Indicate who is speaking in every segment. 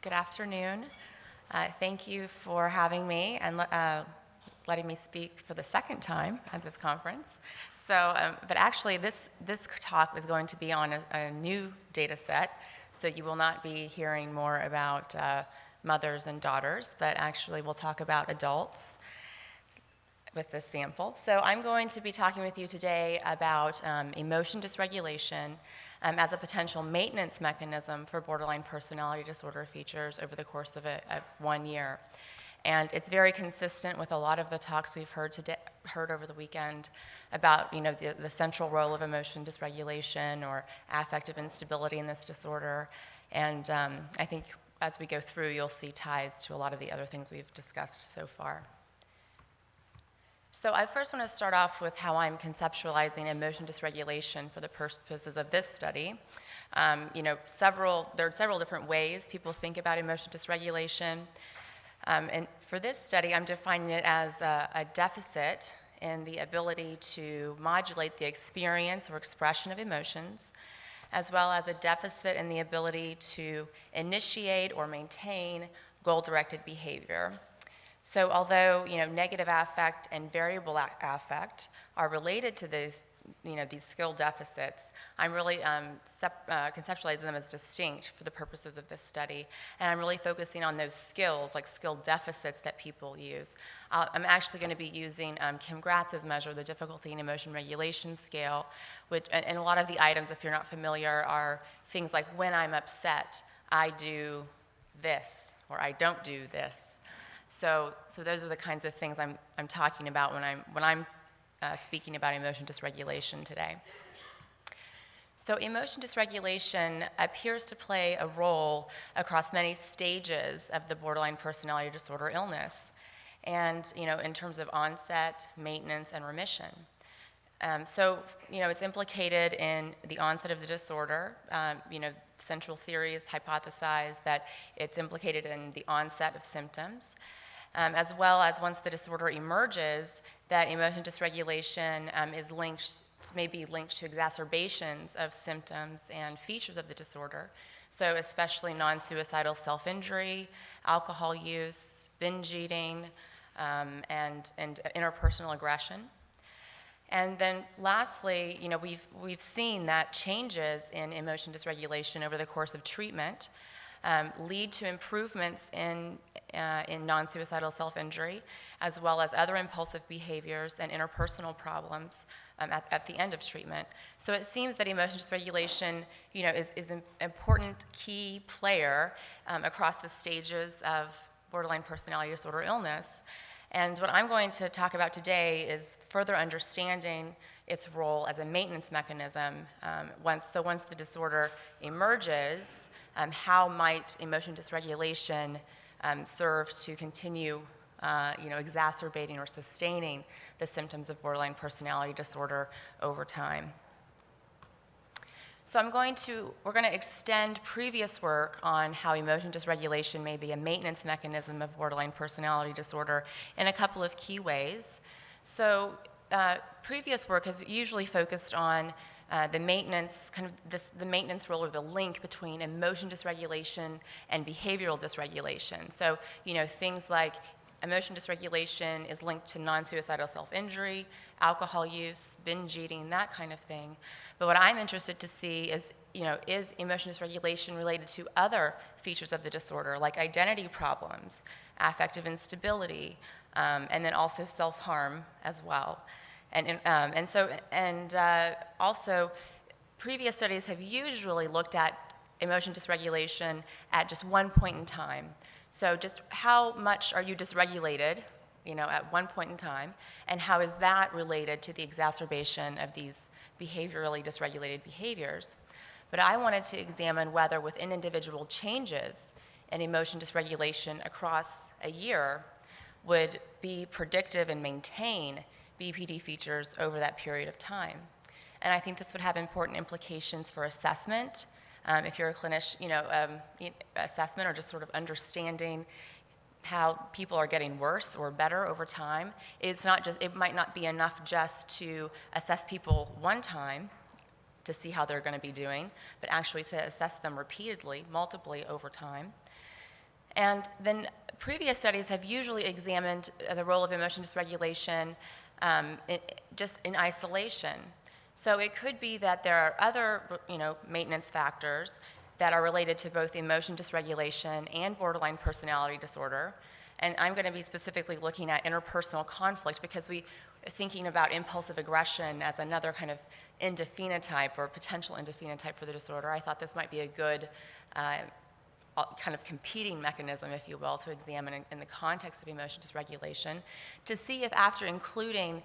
Speaker 1: Good afternoon. Thank you for having me and letting me speak for the second time at this conference. But actually this talk is going to be on a new data set, so you will not be hearing more about mothers and daughters, but actually we'll talk about adults with this sample. So I'm going to be talking with you today about emotion dysregulation as a potential maintenance mechanism for borderline personality disorder features over the course of 1 year. And it's very consistent with a lot of the talks we've heard over the weekend about the central role of emotion dysregulation or affective instability in this disorder. And I think as we go through, you'll see ties to a lot of the other things we've discussed so far. So I first want to start off with how I'm conceptualizing emotion dysregulation for the purposes of this study. There are several different ways people think about emotion dysregulation. And for this study, I'm defining it as a deficit in the ability to modulate the experience or expression of emotions, as well as a deficit in the ability to initiate or maintain goal-directed behavior. So although negative affect and variable affect are related to these skill deficits, I'm really conceptualizing them as distinct for the purposes of this study, and I'm really focusing on those skills, like skill deficits that people use. I'm actually going to be using Kim Gratz's measure, the Difficulty in Emotion Regulation Scale, and a lot of the items, if you're not familiar, are things like when I'm upset, I do this, or I don't do this. So those are the kinds of things I'm talking about when I'm speaking about emotion dysregulation today. So emotion dysregulation appears to play a role across many stages of the borderline personality disorder illness, and in terms of onset, maintenance, and remission. It's implicated in the onset of the disorder. Central theories hypothesize that it's implicated in the onset of symptoms, as well as once the disorder emerges, that emotion dysregulation may be linked to exacerbations of symptoms and features of the disorder, so especially non-suicidal self-injury, alcohol use, binge eating, and interpersonal aggression. And then lastly, we've seen that changes in emotion dysregulation over the course of treatment lead to improvements in non-suicidal self-injury, as well as other impulsive behaviors and interpersonal problems at the end of treatment. So it seems that emotion dysregulation is an important key player across the stages of borderline personality disorder illness. And what I'm going to talk about today is further understanding its role as a maintenance mechanism. Once the disorder emerges, how might emotion dysregulation serve to continue exacerbating or sustaining the symptoms of borderline personality disorder over time? So we're going to extend previous work on how emotion dysregulation may be a maintenance mechanism of borderline personality disorder in a couple of key ways. So previous work has usually focused on the maintenance role or the link between emotion dysregulation and behavioral dysregulation. So things like emotion dysregulation is linked to non-suicidal self-injury, alcohol use, binge eating, that kind of thing. But what I'm interested to see is emotion dysregulation related to other features of the disorder, like identity problems, affective instability, and then also self-harm as well. Also, previous studies have usually looked at emotion dysregulation at just one point in time. So just how much are you dysregulated, at one point in time, and how is that related to the exacerbation of these behaviorally dysregulated behaviors? But I wanted to examine whether within individual changes in emotion dysregulation across a year would be predictive and maintain BPD features over that period of time. And I think this would have important implications for assessment. If you're a clinician, assessment or just sort of understanding how people are getting worse or better over time. It might not be enough just to assess people one time to see how they're going to be doing, but actually to assess them repeatedly, multiply over time. And then previous studies have usually examined the role of emotion dysregulation just in isolation. So it could be that there are other, maintenance factors that are related to both emotion dysregulation and borderline personality disorder. And I'm going to be specifically looking at interpersonal conflict because we are thinking about impulsive aggression as another kind of endophenotype or potential endophenotype for the disorder. I thought this might be a good kind of competing mechanism, if you will, to examine in the context of emotion dysregulation to see if after including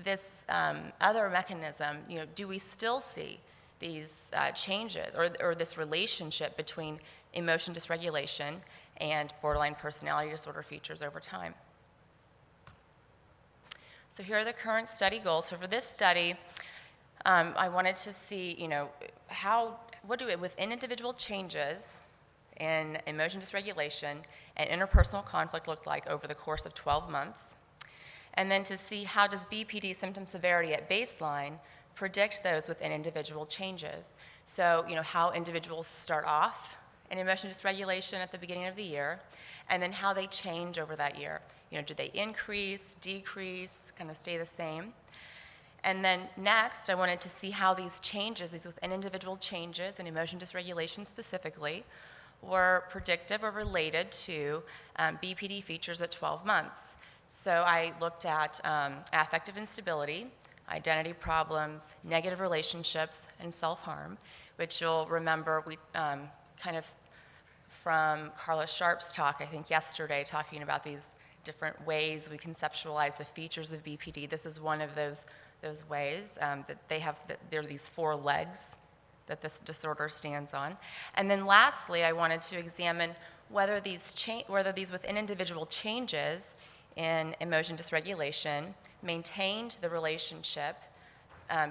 Speaker 1: this other mechanism, do we still see these changes or this relationship between emotion dysregulation and borderline personality disorder features over time. So here are the current study goals. So for this study, I wanted to see, within individual changes in emotion dysregulation and interpersonal conflict look like over the course of 12 months. And then to see how does BPD symptom severity at baseline predict those within individual changes. So, how individuals start off in emotion dysregulation at the beginning of the year, and then how they change over that year. Do they increase, decrease, kind of stay the same? And then next, I wanted to see how these changes, these within individual changes in emotion dysregulation specifically, were predictive or related to BPD features at 12 months. So I looked at affective instability, identity problems, negative relationships, and self-harm, which you'll remember we kind of from Carla Sharp's talk, I think yesterday, talking about these different ways we conceptualize the features of BPD. This is one of those ways that there are these 4 legs that this disorder stands on. And then lastly, I wanted to examine whether these within individual changes in emotion dysregulation maintained the relationship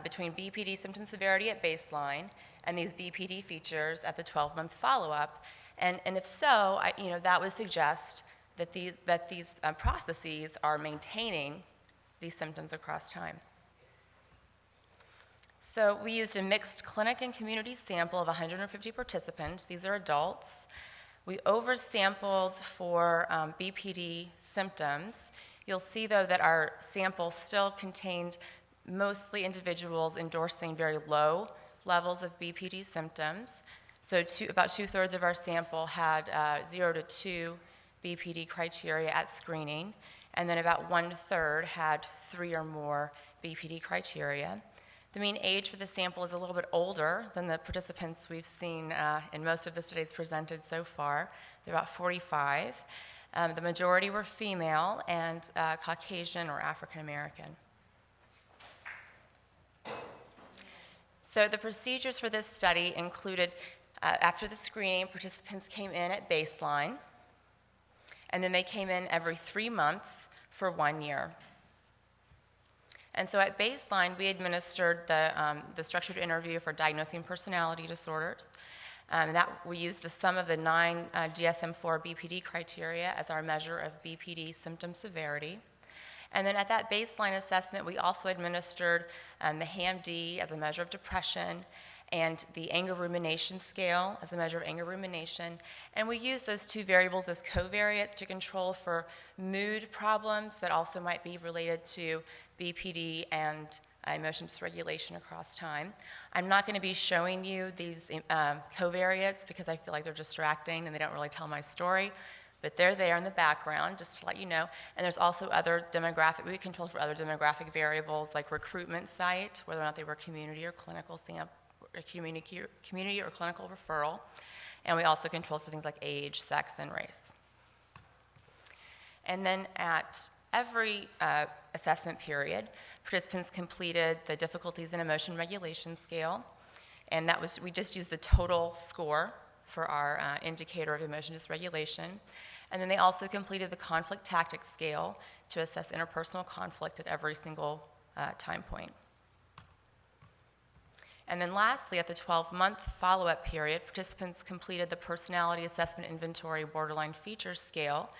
Speaker 1: between BPD symptom severity at baseline and these BPD features at the 12-month follow-up. And if so, that would suggest that these processes are maintaining these symptoms across time. So we used a mixed clinic and community sample of 150 participants. These are adults. We oversampled for BPD symptoms. You'll see, though, that our sample still contained mostly individuals endorsing very low levels of BPD symptoms. So about 2/3 of our sample had 0 to 2 BPD criteria at screening, and then about 1/3 had 3 or more BPD criteria. The mean age for the sample is a little bit older than the participants we've seen in most of the studies presented so far. They're about 45. The majority were female and Caucasian or African American. So the procedures for this study included, after the screening, participants came in at baseline, and then they came in every 3 months for 1 year. And so at baseline, we administered the structured interview for diagnosing personality disorders. We used the sum of the 9 DSM-4 BPD criteria as our measure of BPD symptom severity. And then at that baseline assessment, we also administered the HAM-D as a measure of depression and the anger rumination scale as a measure of anger rumination. And we use those 2 variables as covariates to control for mood problems that also might be related to BPD and emotion dysregulation across time. I'm not going to be showing you these covariates because I feel like they're distracting and they don't really tell my story, but they're there in the background just to let you know. And there's also we control for other demographic variables like recruitment site, whether or not they were community or clinical community or clinical referral. And we also controlled for things like age, sex, and race. And then at every assessment period, participants completed the difficulties in emotion regulation scale, and we just used the total score for our indicator of emotion dysregulation. And then they also completed the conflict tactics scale to assess interpersonal conflict at every single time point. And then lastly, at the 12-month follow-up period, participants completed the personality assessment inventory borderline features scale,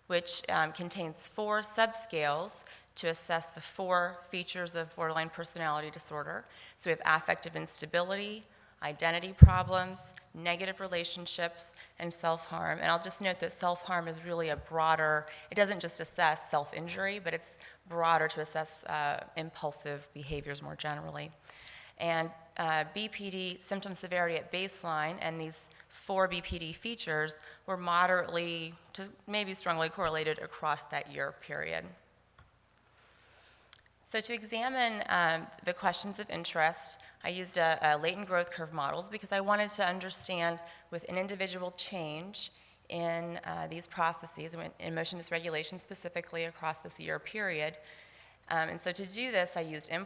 Speaker 1: which contains 4 subscales to assess the 4 features of borderline personality disorder. So we have affective instability, identity problems, negative relationships, and self-harm. And I'll just note that self-harm is really a broader, it doesn't just assess self-injury, but it's broader to assess impulsive behaviors more generally. And BPD symptom severity at baseline and these 4 BPD features were moderately to maybe strongly correlated across that year period. So to examine the questions of interest, I used a latent growth curve models because I wanted to understand with an individual change in these processes, in emotion dysregulation specifically across this year period. And so to do this, I used M+,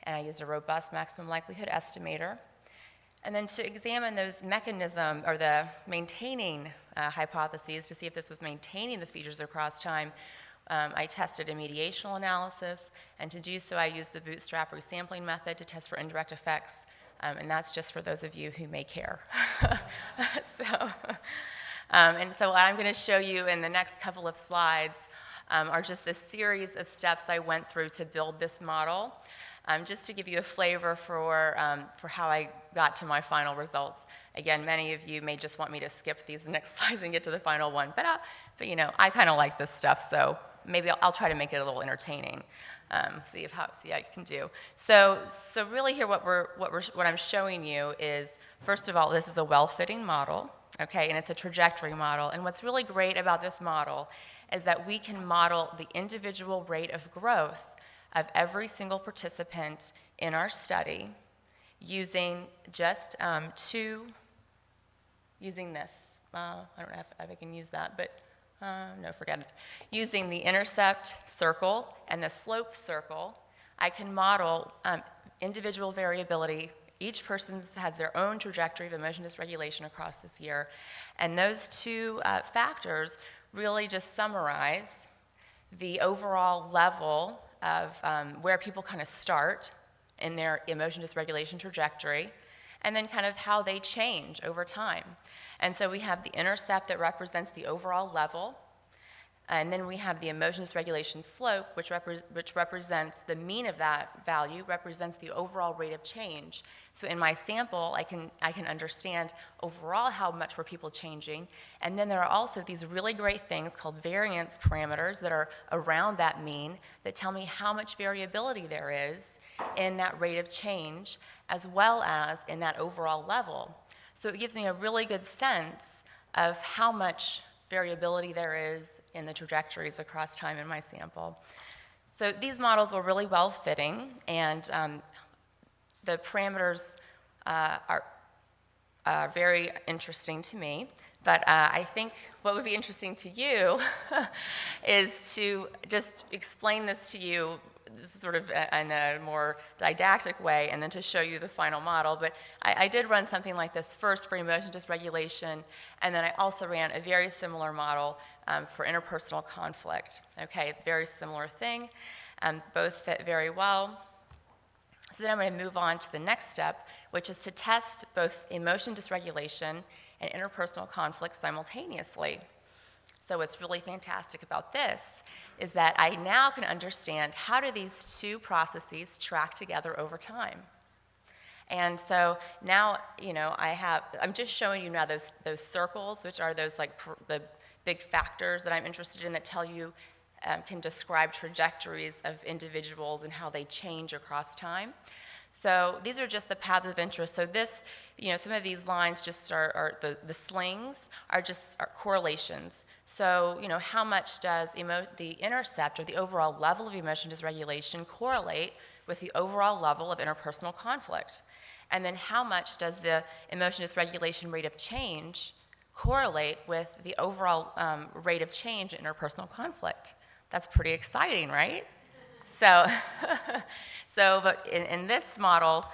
Speaker 1: and I used a robust maximum likelihood estimator. And then to examine those mechanism or the maintaining hypotheses to see if this was maintaining the features across time, I tested a mediational analysis, and to do so I used the bootstrap resampling method to test for indirect effects, and that's just for those of you who may care. And so what I'm going to show you in the next couple of slides are just the series of steps I went through to build this model. Just to give you a flavor for how I got to my final results. Again, many of you may just want me to skip these next slides and get to the final one, but you know, I kind of like this stuff, so maybe I'll try to make it a little entertaining. See how I can do. So really here, what I'm showing you is, first of all, this is a well-fitting model, okay, and it's a trajectory model. And what's really great about this model is that we can model the individual rate of growth of every single participant in our study using just using this. I don't know if I can use that, but no, forget it. Using the intercept circle and the slope circle, I can model individual variability. Each person has their own trajectory of emotion dysregulation across this year, and those 2 factors really just summarize the overall level of where people kind of start in their emotion dysregulation trajectory, and then kind of how they change over time. And so we have the intercept that represents the overall level, and then we have the emotion dysregulation slope, which represents the mean of that value, represents the overall rate of change. So in my sample, I can understand overall how much were people changing, and then there are also these really great things called variance parameters that are around that mean that tell me how much variability there is in that rate of change as well as in that overall level. So it gives me a really good sense of how much variability there is in the trajectories across time in my sample. So these models were really well fitting, and the parameters are very interesting to me, but I think what would be interesting to you is to just explain this to you sort of in a more didactic way, and then to show you the final model. But I did run something like this first for emotion dysregulation, and then I also ran a very similar model for interpersonal conflict. Okay, very similar thing, both fit very well. So then I'm going to move on to the next step, which is to test both emotion dysregulation and interpersonal conflict simultaneously. So what's really fantastic about this is that I now can understand how do these 2 processes track together over time. And so now, you know, I'm just showing you now those circles, which are those like the big factors that I'm interested in that tell you, can describe trajectories of individuals and how they change across time. So these are just the paths of interest. So this, you know, some of these lines just are the slings are just correlations. So, you know, how much does the intercept or the overall level of emotion dysregulation correlate with the overall level of interpersonal conflict? And then how much does the emotion dysregulation rate of change correlate with the overall rate of change in interpersonal conflict? That's pretty exciting, right? So, but in this model,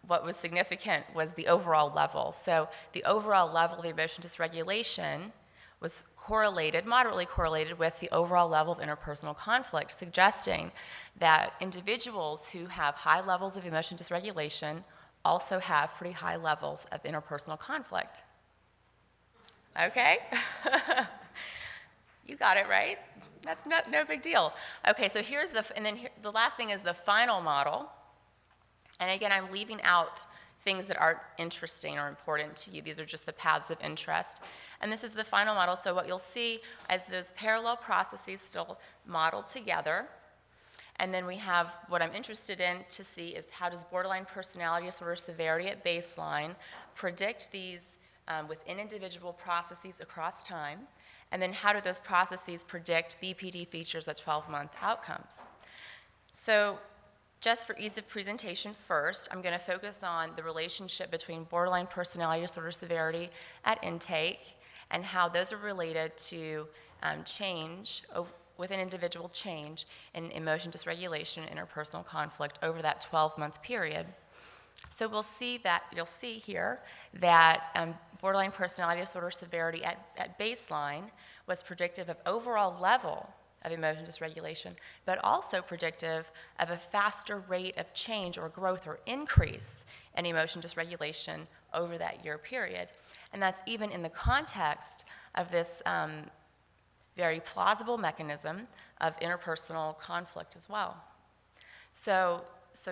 Speaker 1: what was significant was the overall level. So the overall level of the emotion dysregulation was correlated, moderately correlated with the overall level of interpersonal conflict, suggesting that individuals who have high levels of emotion dysregulation also have pretty high levels of interpersonal conflict. Okay? You got it, right? That's no big deal. Okay, so the last thing is the final model. And again, I'm leaving out things that aren't interesting or important to you. These are just the paths of interest. And this is the final model. So what you'll see is those parallel processes still modeled together. And then we have what I'm interested in to see is how does borderline personality disorder severity at baseline predict these within individual processes across time, and then how do those processes predict BPD features at 12-month outcomes. So just for ease of presentation first, I'm going to focus on the relationship between borderline personality disorder severity at intake and how those are related to change within individual change in emotion dysregulation and interpersonal conflict over that 12-month period. So you'll see here that borderline personality disorder severity at baseline was predictive of overall level of emotion dysregulation, but also predictive of a faster rate of change or growth or increase in emotion dysregulation over that year period. And that's even in the context of this very plausible mechanism of interpersonal conflict as well. So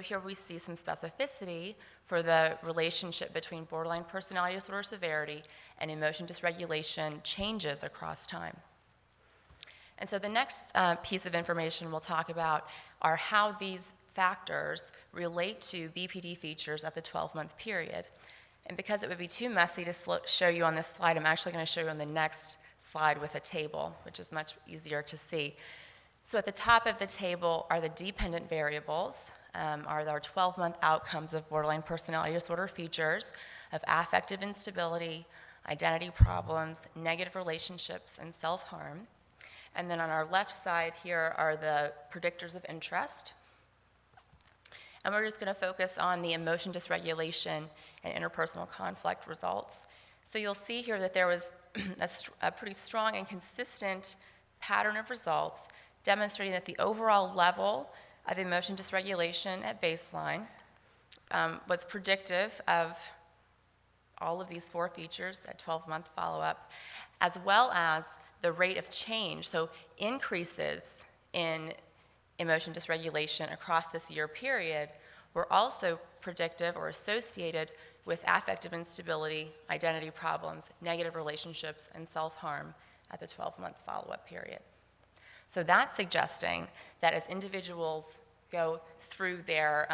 Speaker 1: here we see some specificity for the relationship between borderline personality disorder severity and emotion dysregulation changes across time. And so the next piece of information we'll talk about are how these factors relate to BPD features at the 12-month period. And because it would be too messy to show you on this slide, I'm actually going to show you on the next slide with a table, which is much easier to see. So at the top of the table are the dependent variables, are our 12-month outcomes of borderline personality disorder features of affective instability, identity problems, negative relationships, and self-harm. And then on our left side here are the predictors of interest. And we're just going to focus on the emotion dysregulation and interpersonal conflict results. So you'll see here that there was a pretty strong and consistent pattern of results demonstrating that the overall level of emotion dysregulation at baseline was predictive of all of these 4 features at 12-month follow-up, as well as the rate of change, so increases in emotion dysregulation across this year period were also predictive or associated with affective instability, identity problems, negative relationships, and self-harm at the 12-month follow-up period. So that's suggesting that as individuals go through their,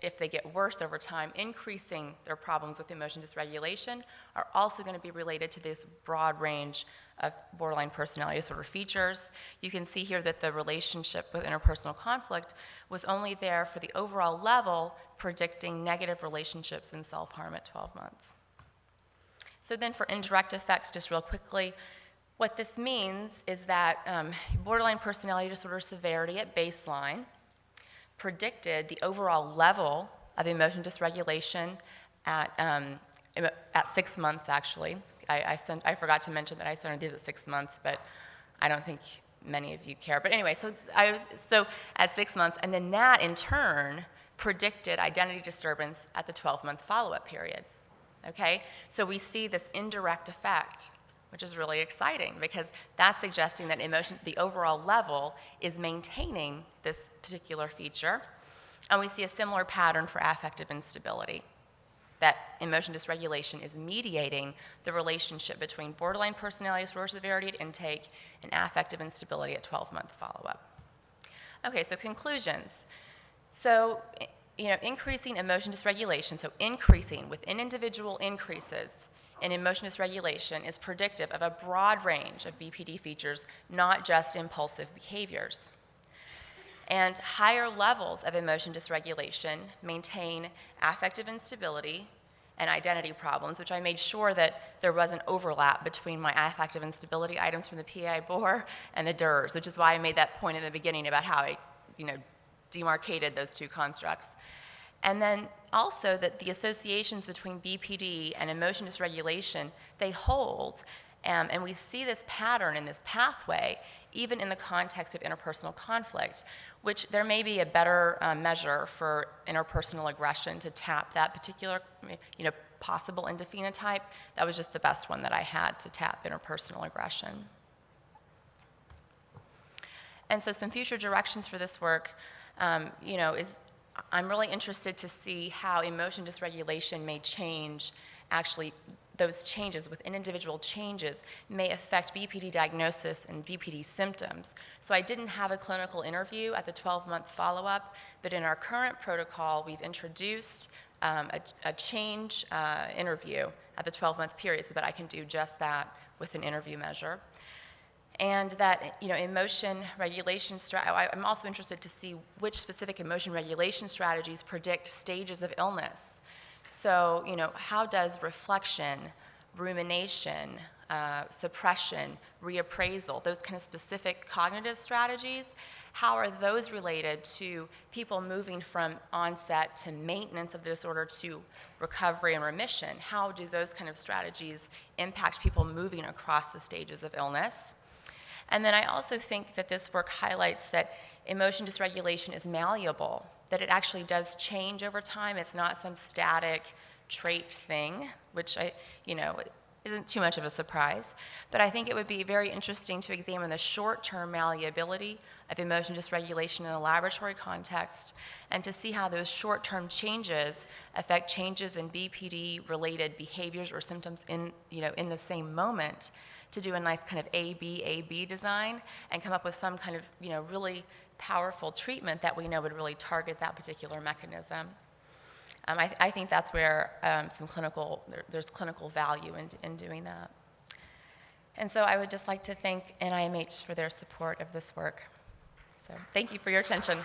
Speaker 1: if they get worse over time, increasing their problems with emotion dysregulation are also going to be related to this broad range of borderline personality disorder features. You can see here that the relationship with interpersonal conflict was only there for the overall level, predicting negative relationships and self-harm at 12 months. So then for indirect effects, just real quickly, what this means is that borderline personality disorder severity at baseline predicted the overall level of emotion dysregulation at 6 months, actually. I forgot to mention that I centered these at 6 months, but I don't think many of you care. But anyway, so at 6 months, and then that in turn predicted identity disturbance at the 12-month follow-up period. Okay? So we see this indirect effect, which is really exciting because that's suggesting that the overall level is maintaining this particular feature. And we see a similar pattern for affective instability, that emotion dysregulation is mediating the relationship between borderline personality disorder severity at intake and affective instability at 12-month follow-up. Okay, so conclusions. So, increasing emotion dysregulation, so increasing within individual increases in emotion dysregulation is predictive of a broad range of BPD features, not just impulsive behaviors. And higher levels of emotion dysregulation maintain affective instability and identity problems, which I made sure that there was an overlap between my affective instability items from the PI BOR and the DERS, which is why I made that point in the beginning about how I demarcated those two constructs. And then also that the associations between BPD and emotion dysregulation, they hold, and we see this pattern in this pathway even in the context of interpersonal conflict, which there may be a better measure for interpersonal aggression to tap that particular possible endophenotype. That was just the best one that I had to tap interpersonal aggression. And so some future directions for this work, is I'm really interested to see how emotion dysregulation may change, actually, those changes within individual changes may affect BPD diagnosis and BPD symptoms. So I didn't have a clinical interview at the 12-month follow-up, but in our current protocol, we've introduced a change interview at the 12-month period so that I can do just that with an interview measure. And that, emotion regulation, I'm also interested to see which specific emotion regulation strategies predict stages of illness. So, how does reflection, rumination, suppression, reappraisal, those kind of specific cognitive strategies, how are those related to people moving from onset to maintenance of the disorder to recovery and remission? How do those kind of strategies impact people moving across the stages of illness? And then I also think that this work highlights that emotion dysregulation is malleable, that it actually does change over time. It's not some static trait thing, which isn't too much of a surprise. But I think it would be very interesting to examine the short-term malleability of emotion dysregulation in a laboratory context and to see how those short-term changes affect changes in BPD-related behaviors or symptoms in the same moment, to do a nice kind of A-B design and come up with some kind of really powerful treatment that we know would really target that particular mechanism. I think that's where there's clinical value in doing that. And so I would just like to thank NIMH for their support of this work. So thank you for your attention.